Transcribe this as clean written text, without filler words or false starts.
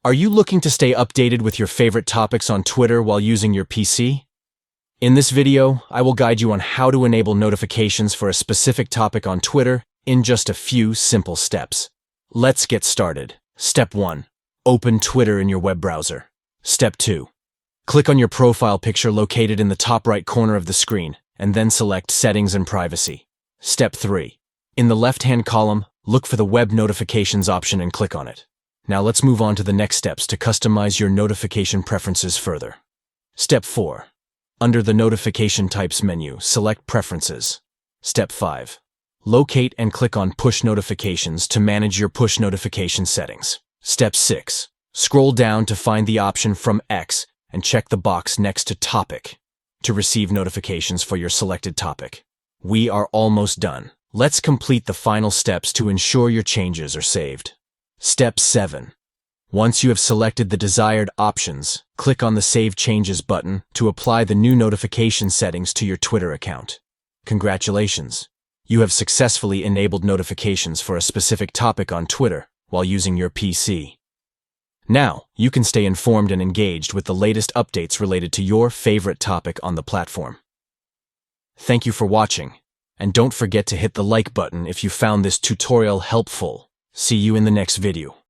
Are you looking to stay updated with your favorite topics on Twitter while using your PC? In this video, I will guide you on how to enable notifications for a specific topic on Twitter in just a few simple steps. Let's get started. Step 1. Open Twitter in your web browser. Step 2. Click on your profile picture located in the top right corner of the screen, and then select Settings and Privacy. Step 3. In the left-hand column, look for the Web Notifications option and click on it. Now let's move on to the next steps to customize your notification preferences further. Step 4. Under the Notification Types menu, select Preferences. Step 5. Locate and click on Push Notifications to manage your push notification settings. Step 6. Scroll down to find the option from X and check the box next to Topic to receive notifications for your selected topic. We are almost done. Let's complete the final steps to ensure your changes are saved. Step 7. Once you have selected the desired options, click on the Save Changes button to apply the new notification settings to your Twitter account. Congratulations! You have successfully enabled notifications for a specific topic on Twitter while using your PC. Now, you can stay informed and engaged with the latest updates related to your favorite topic on the platform. Thank you for watching, and don't forget to hit the like button if you found this tutorial helpful. See you in the next video.